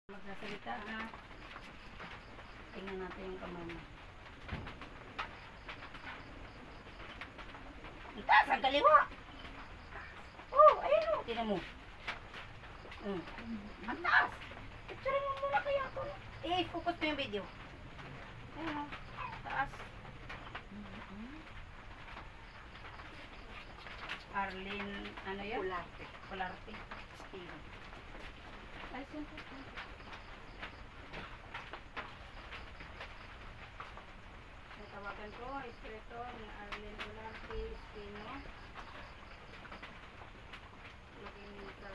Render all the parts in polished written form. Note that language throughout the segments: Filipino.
Magsasalita ha. Tingnan natin yung kamay mo. Ang taas, ang kaliwa. Oh, ayun o. Tingnan mo. Ang taas. Picture mo muna kaya ito. Focus mo yung video. Ayun o. Taas. Arlene, ano yan? Kularte. Kularte. Steven. Ay, siyempre. Tawagan ko, Espiritu ni Arlene Kularte Espino. Laging sa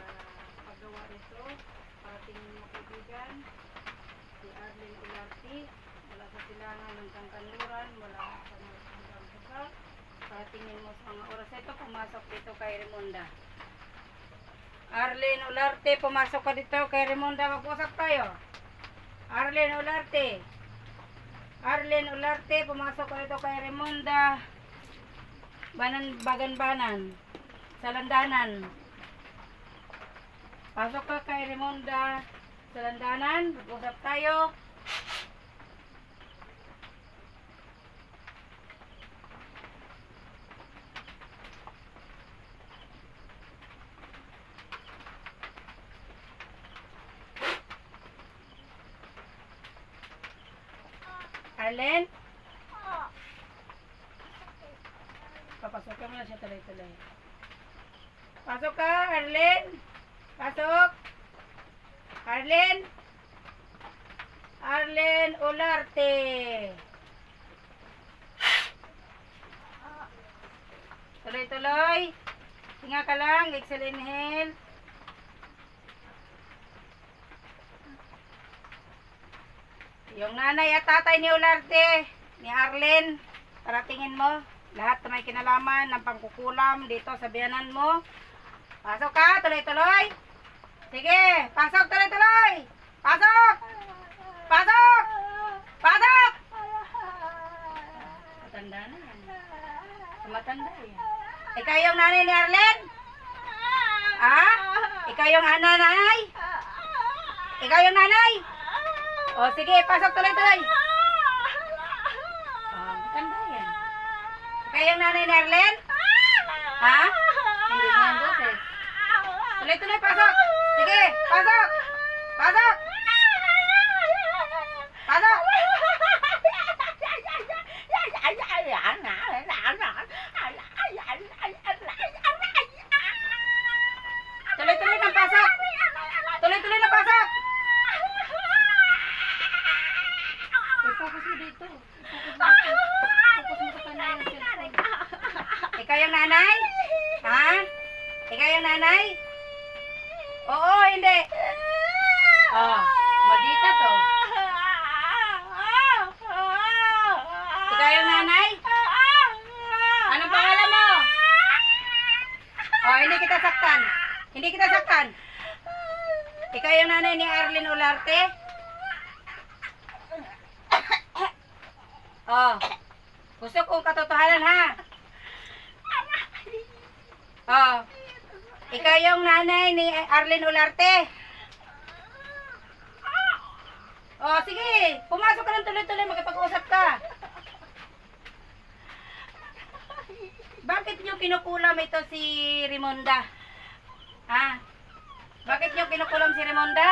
paggawa nito, parating mo kaibigan, si Arlene Kularte, wala sa silangan ng Kanluran, wala sa hanggang suka. Paratingin mo sa mga oras ito, pumasok dito kay Remonda. Arlene Kularte, pumasok ka dito kay Remonda, mag-usap tayo. Arlene Kularte. Arlene Kularte, pumasok ko dito kay Remonda. Bagan-banan. Sa landanan. Pasok ka kay Remonda. Sa landanan. Mag-usap tayo. Arlene? Papasok ka muna siya tuloy-tuloy. Pasok ka, Arlene? Pasok? Arlene? Arlene Kularte. Tuloy-tuloy. Hinga ka lang, exhale, inhale. Yung nanay at tatay ni Kularte, ni Arlene, paratingin mo, lahat na may kinalaman ng pangkukulam dito sa biyanan mo. Pasok ka, tuloy-tuloy. Sige, pasok, tuloy-tuloy. Pasok! Pasok! Pasok! Matanda na yan. Matanda yan. Ikaw yung nanay ni Arlene? Ha? Ikaw yung nanay? Ikaw yung nanay? O sige, pasok tuloy-tuloy. Matanda yan. Ikaw yung nanay ni Arlene? Ha? Hindi niya ang boses. Tuloy-tuloy, pasok. Sige, pasok. Pasok. Pasok. Tuloy-tuloy ng pasok. Tuloy-tuloy ng pasok. I-focus mo dito. Focus mo sa kanila ng cellphone. Ikaw yung nanay? Ha? Ikaw yung nanay? Oo, hindi. Oh, maldita to. Ikaw yung nanay? Anong pangalan mo? Oh, hindi kita saktan. Hindi kita saktan. Ikaw yung nanay ni Arlene Kularte? Oh, gusto kong katotohanan ha. Oh, ikaw yung nanay ni Arlene Kularte. Oh, sige, pumasok ka ng tuloy-tuloy, makipag-usap ka. Bakit nyo kinukulam ito si Remonda? Ha? Bakit nyo kinukulam si Remonda?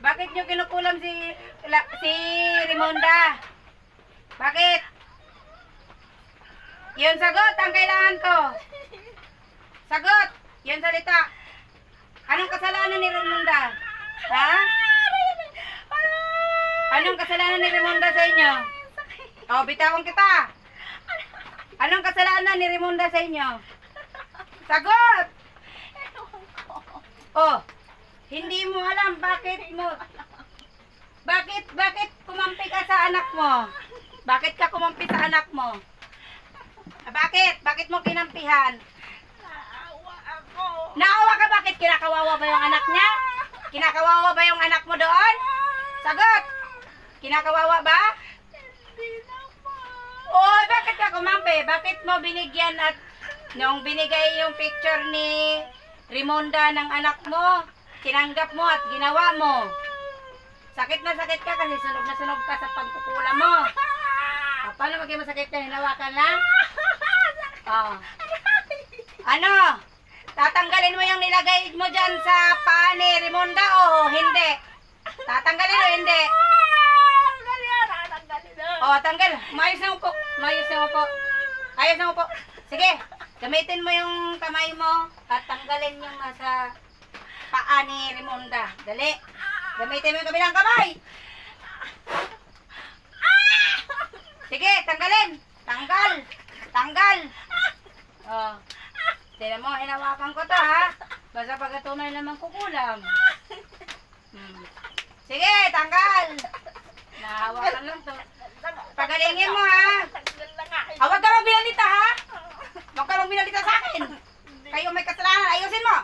Bakit nyo kinukulam si Remonda? Bakit? Yun sagot ang kailangan ko. Sagot. Yun salita. Anong kasalanan ni Remonda? Ha? Anong kasalanan ni Remonda sa inyo? O, bitawan kita. Anong kasalanan ni Remonda sa inyo? Sagot. Oh. Hindi mo alam bakit kumampi ka sa anak mo? Bakit ka kumampi sa anak mo? Bakit mo kinampihan? Naawa ako. Naawa ka, bakit? Kinakawawa ba yung anak niya? Kinakawawa ba yung anak mo doon? Sagot! Kinakawawa ba? Hindi naman. Oh, bakit ka kumampi? Bakit mo binigyan at nung binigay yung picture ni Remonda ng anak mo, tinanggap mo at ginawa mo. Sakit na sakit ka kasi sunog ka sa pagkukulam mo. Paano maging masakit ka? Hinawakan lang? Ano? Tatanggalin mo yung nilagay mo dyan sa paa ni Rimonda o hindi? Tatanggalin o hindi? Tanggal. Mayos na upo. Ayos na upo. Sige, gamitin mo yung kamay mo at tanggalin yung nasa paa ni Rimonda. Dali. Gamitin mo yung kabilang kamay. Sige, tanggalin. Tanggal. Tignan mo, hinawakan ko to ha. Basta pagkatunay naman kukulam. Sige, tanggal. Nahawakan lang to. Pagalingin mo ha. Huwag ka lang binalita ha. Huwag ka lang binalita sa akin. Kayo may kasalanan, ayusin mo.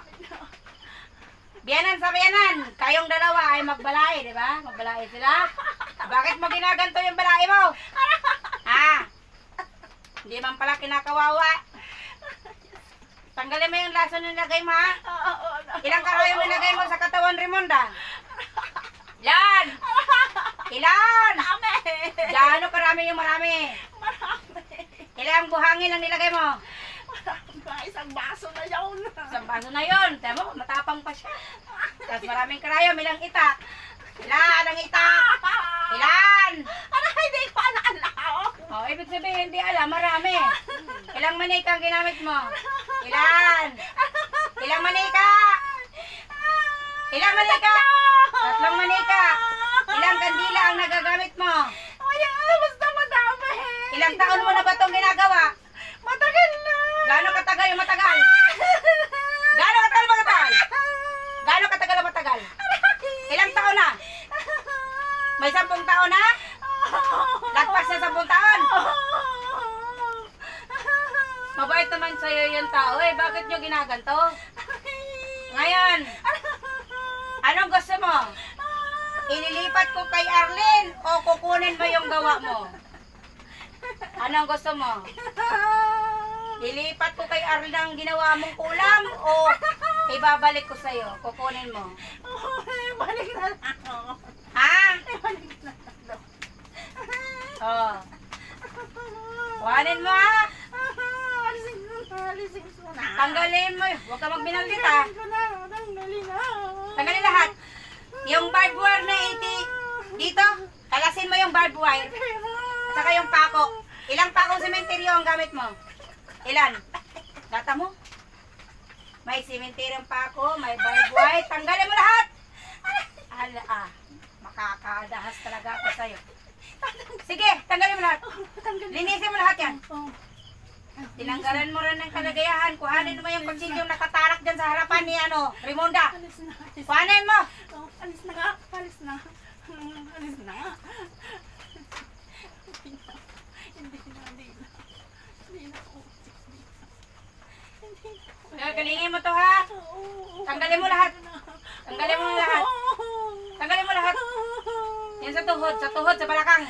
Biyanan sa biyanan. Kayong dalawa ay magbalay, di ba? Magbalay sila. Bakit mo ginaganto yung balay mo? Ha? Hindi man pala kinakawawa. Tanggalin mo yung lason na nilagay mo ha. Ilang karayong nilagay mo sa katawan, Rimonda? Ilan? Gaano karami yung marami? Ilang buhangin ang nilagay mo? Isang baso na yun. Isang baso na yun. Tama mo, matapang pa siya. Tapos maraming karayom, ilang itak? Ilan ang itak? Ilan? Hindi ko alam. Ibig sabihin, hindi alam, marami. Ilang manika ang ginamit mo? Ilan? Ilang manika? Ilang manika? Tatlong manika. Ilang kandila ang nagagamit mo? Basta madami. Ilang taon mo na ba itong ginagawa? Matagal na. Gaano katagal yung matagal? Gaano katagal ang matagal? Ilang taon na? May 10 taon na? Lagpas na 10 taon? Mabait naman sa'yo yung tao eh. Bakit nyo ginaganto? Ngayon, anong gusto mo? Ililipat ko kay Arlene o kukunin mo yung gawa mo? Anong gusto mo? Ilipat ko kay Arlene ang ginawa mong kulam o ibabalik ko sa'yo? Kukunin mo? Balik na lang. Ha? Balik na lang. Kuhanin mo ha? Alisin ko na. Tanggalin mo. Huwag ka magbinaldit ha. Tanggalin na. Tanggalin lahat. Yung barbed wire na 80 dito, kalasin mo yung barbed wire. At saka yung pako. Ilang pakong sementeryo ang gamit mo? Ilan? Data mo? May sementeryong pako, may barbed wire. Tanggalin mo lahat. Makakadahas talaga ako sa'yo. Sige, tanggalin mo lahat. Linisin mo lahat yan. Tinanggalan mo rin ng kalagayahan. Kuhanin mo yung kutsilyong nakatarak dyan sa harapan ni Rimonda. Kuhanin mo. Alis na nga. Alis na. Alis na nga. Hindi na. Galingin mo to ha. Tanggalin mo lahat. Tanggalin mo lahat. Tanggalin mo lahat. Yan sa tuhod, sa balakang.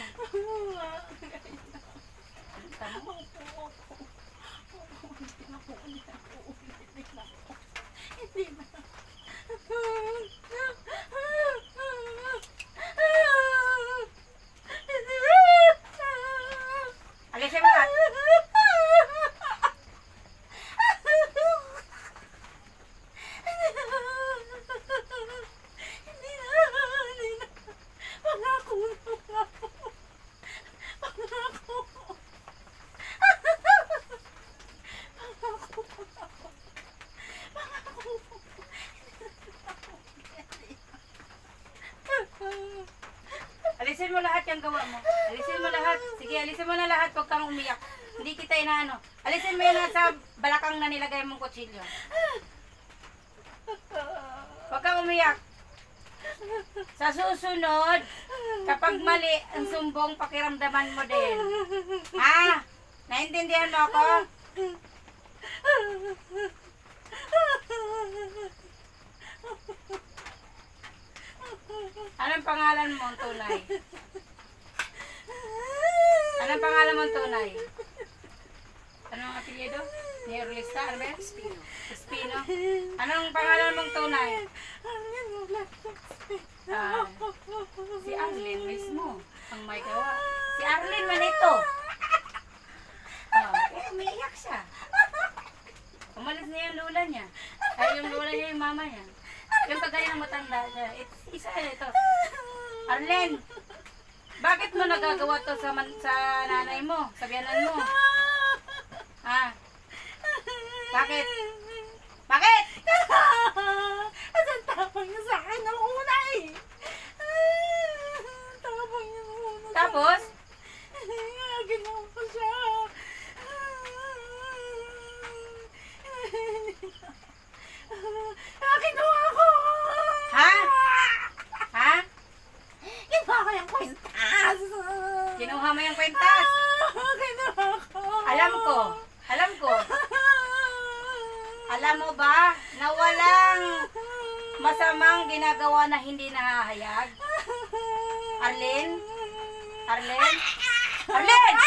Alisin mo lahat. Alisin mo lahat yung gawa mo. Alisin mo lahat. Sige, alisin mo na lahat. Huwag kang umiyak. Hindi kita inaano. Alisin mo yung nasa balakang na nilagay mong kutsilyo. Huwag kang umiyak. Sa susunod, kapag mali ang sumbong, pakiramdaman mo din. Ha? Naintindihan mo ako? Anong pangalan mo tunay? Anong pangalan mo tunay? Anong apelyido? Neurolista? Ano ba? Espino. Anong pangalan mong tunay? Ah, si Arlene mismo ang may gawa. Si Arlene man ito. Kaya umiiyak siya. Umalis na yung lola niya. Ay, yung lola niya yung mama niya. Yung kagaya ng matanda siya. Isa ito. Arlene, bakit mo nagagawa to sa nanay mo? Sa biyanan mo? Ha? Bakit? Bakit? Ang tapang niya sa akin ng una eh. Tapang niya ng una. Tapos? Ginawa ko siya. Ginawa ko. Ha? Ha? Ginawa ko yung kwintas. Kinuha mo yung kwentas? Ginawa ko. Alam ko. Alam ko. Alam mo ba na walang masamang ginagawa na hindi nahahayag? Arlene? Arlene? Arlene!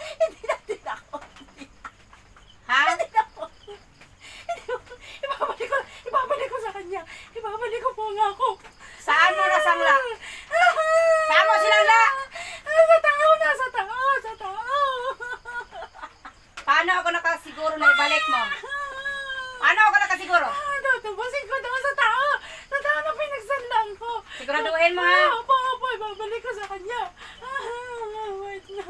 Hindi natin ako. Ha? Ibabalik ko sa kanya. Ibabalik ko po nga ako. Saan mo nasangla? Saan mo sinangla? Sa tao, nasa tao, sa tao. Paano ako nakasiguro na ibalik mo? Paano ako nakasiguro? Tutubusin ko doon sa tao. Sa tao na pinagsanlang ko. Siguraduhin mo ha? Opo, ibabalik ko sa kanya. Wait na.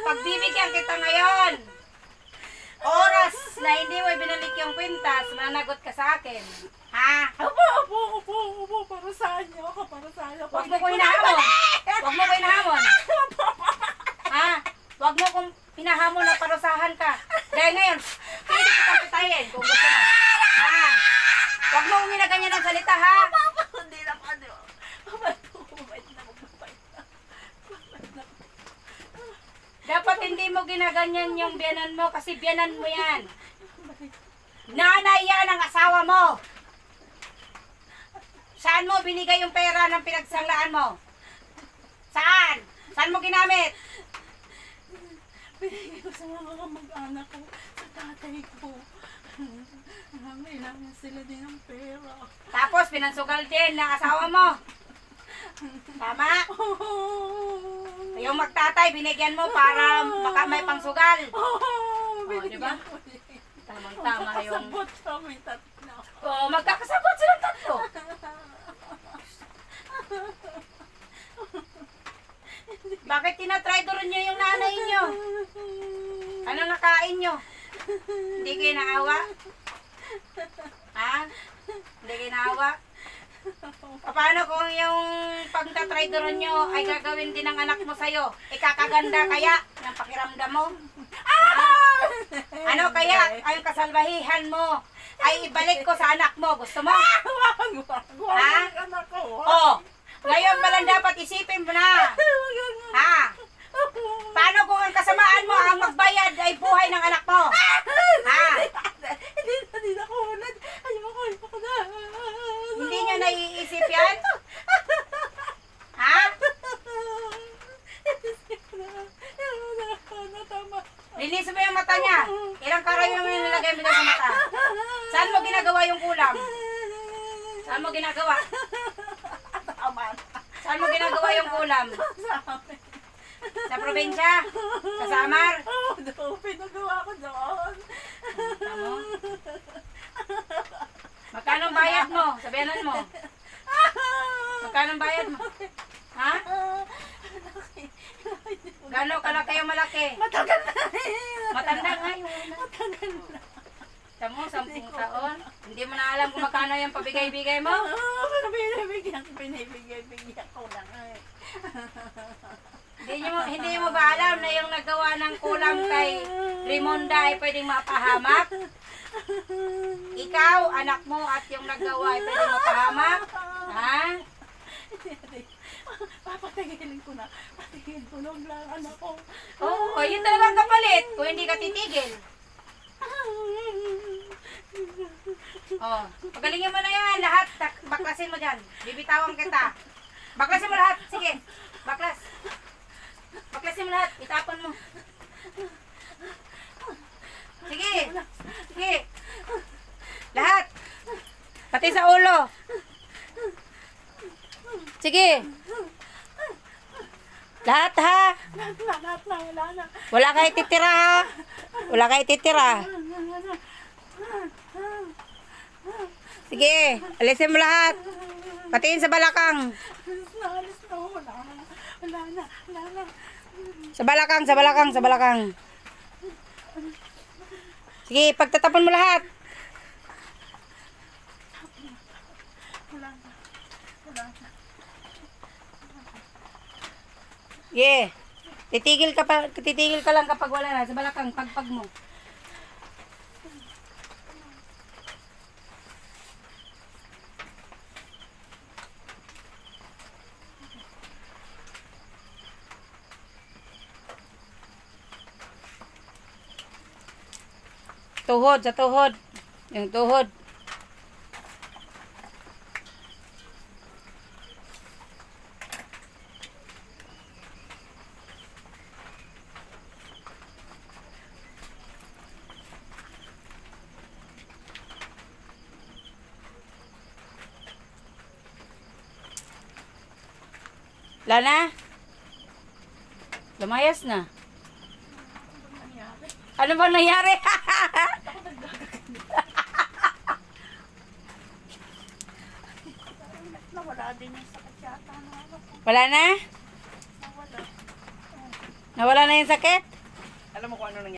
Pagbibigyan kita ngayon. Oras na hindi mo ibinalik yung kwintas, managot ka sa akin. Ha? Opo. Para sa inyo. Para sa inyo. Huwag mo ko hinahamon. Huwag mo ko hinahamon. Ha? Huwag mo kong hinahamon na parusahan ka. Dahil ngayon, pwede kitang pitayin kung gusto mo. Ha? Huwag mo kong ginaganyan ng salita, ha? Hindi na pa. Mabait na. Dapat hindi mo ginaganyan yung biyanan mo kasi biyanan mo yan. Nanay yan ang asawa mo. Saan mo binigay yung pera ng pinagsanglaan mo? Saan? Saan mo ginamit? Binigay ko sa mga kamag-anak ko, sa tatay ko. Kailangan sila din ng pera. Tapos pinansugal din ng asawa mo. Tama? Yung magtatay, binigyan mo para baka may pangsugal. Diba? Tamang-tama yung... Magkakasabot kami tatlo. Oo, magkakasabot silang tatlo. Bakit tinatraidoran niyo yung nanay niyo? Ano nakain niyo? Hindi kayo naawa? Ha? Hindi kayo naawa? Paano kung yung pagtatraidoran niyo ay gagawin din ng anak mo sa'yo? Ikakaganda kaya ng pakiramdam mo? Ha? Ano kaya ang kasalbahihan mo ay ibalik ko sa anak mo? Gusto mo? Ha? Anak ko. Oh, ngayon ba lang dapat isipin mo na? Ha? Paano kung ang kasamaan mo ang magbayad ay buhay ng anak mo? Ha? Hindi na ko ulit. Ayoko na. Hindi nyo naiisip yan? Ha? Linis mo yung mata niya. Ilang karay yung nilagay mo na sa mata? Saan mo ginagawa yung kulam? Saan mo ginagawa? Saan mo ginagawa yung kulam? Sa probinsya? Sa Samar? Oo, doon. Pinagawa ko doon. Tama? Magkano ang bayad mo? Sabihanan mo. Magkano ang bayad mo? Ha? Gano'n kalaki yung malaki? Matagal na. Matanda nga yun. Matagal na. Tamo, 10 taon. Hindi mo na alam kung magkano yung pabigay-bigay mo? Binibigyan ko lang eh. Hindi mo ba alam na yung nagawa ng kulam kay Rimonda ay pwedeng mapahamak? Ikaw, anak mo at yung nagawa ay pwedeng mapahamak? Ha? Papatigilin ko na. Patigilin ko lang anak ko. Oo, yun talaga ang kapalit kung hindi ka titigil. Oh, pagalingin mo na yan lahat. Baklasin mo dyan. Bibitawan kita. Baklasin mo lahat. Sige. Baklas. Baklasin mo lahat. Itapon mo. Sige. Sige. Pati sa ulo. Sige. Lahat ha. Lahat na, wala na. Wala kayo titira ha. Wala kayo titira. Sige, alisin mo lahat. Patiin sa balakang. Alis na, wala na. Wala na, wala na. Sa balakang, sa balakang, sa balakang. Sige, pagtatapon mo lahat. Wala na. Wala na. Sige. Titigil ka lang kapag wala na. Sa balakang, pagpag mo. Tuhod, sa tuhod. Yung tuhod. Lana? Lumayas na. Ano bang nangyari? Nawala din yung sakit yata. Wala na? Nawala. Nawala na yung sakit? Alam mo kung ano nangyari?